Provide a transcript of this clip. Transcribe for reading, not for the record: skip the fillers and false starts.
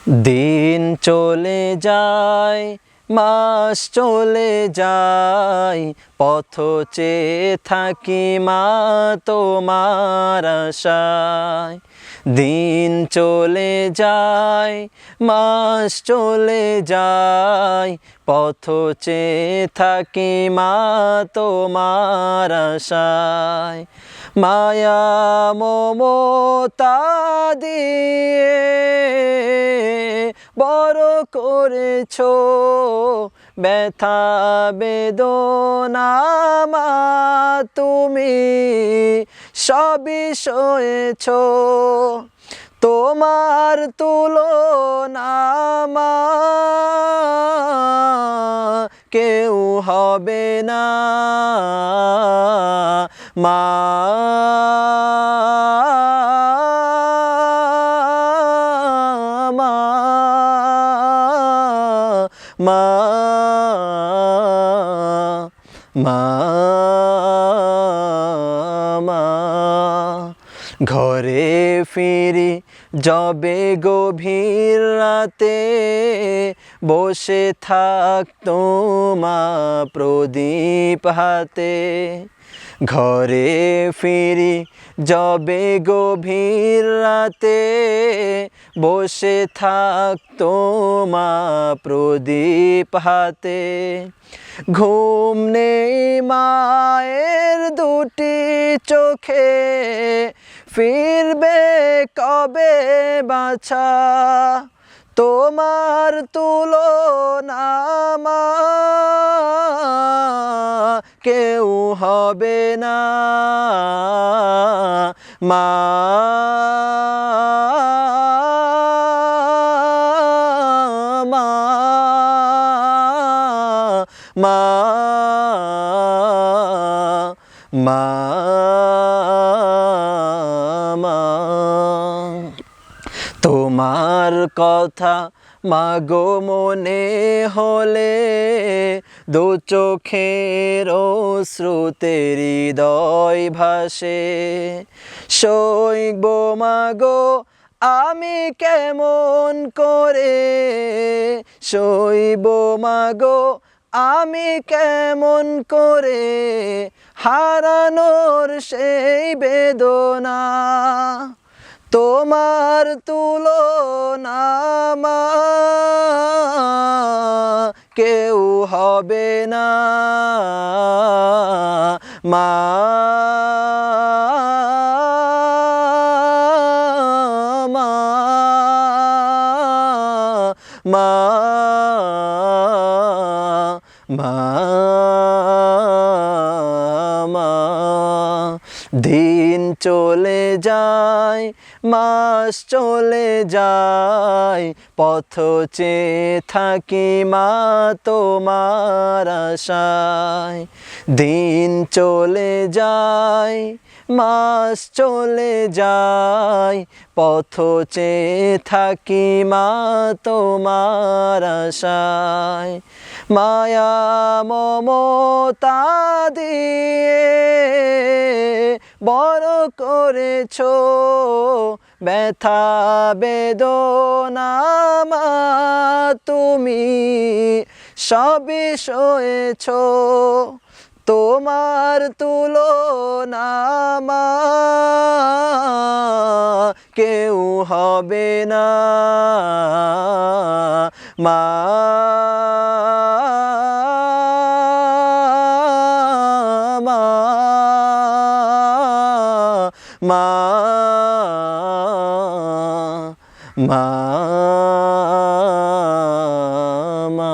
দিন চলে যায়, মাস চলে যায়, পথ চেয়ে থাকি মা তোমার আশায়। দিন চলে যায়, মাস চলে যায়, পথ চেয়ে থাকি মা তোমার আশায়। মায়া মমতা দিয়ে বড় করেছো, ব্যথা বেদনা মা তুমি সবই সয়েছো। তোমার তুলনা মা কেউ হবে না, মা মা মা মা মা। ঘরে ফিরি যবে গভীর রাতে, বসে থাকতো মা প্রদীপ হাতে। ঘরে ফিরি যবে গভীর রাতে, বসে থাকতো মা প্রদীপ হাতে। ঘুম নেই মায়ের দুটি চোখে, ফিরবে কবে বাছা, তোমার তুলনা মা কেউ হবে না, মা মা মা মা মা। তোমার কথা মাগো মনে হলে, দু চোখের অশ্রুতে হৃদয় ভাসে। সইব মাগো আমি কেমন করে, সইব মাগো আমি কেমন করে, হারানোর সেই বেদনা। তোমার তুলনা মা কেউ হবে না, মা মা মা মা মা। দিন চলে যায়, মাস চলে যায়, পথ চেয়ে থাকি মা তোমার আশায়। দিন চলে যায়, মাস চলে যায়, পথ চেয়ে থাকি মা তোমার আশায়। মায়া মমতা দিয়ে বড় করেছো, ব্যথা বেদনা মা তুমি সবই সয়েছো। তোমার তুলনা মা কেউ হবে না, মা মা মা মা মা।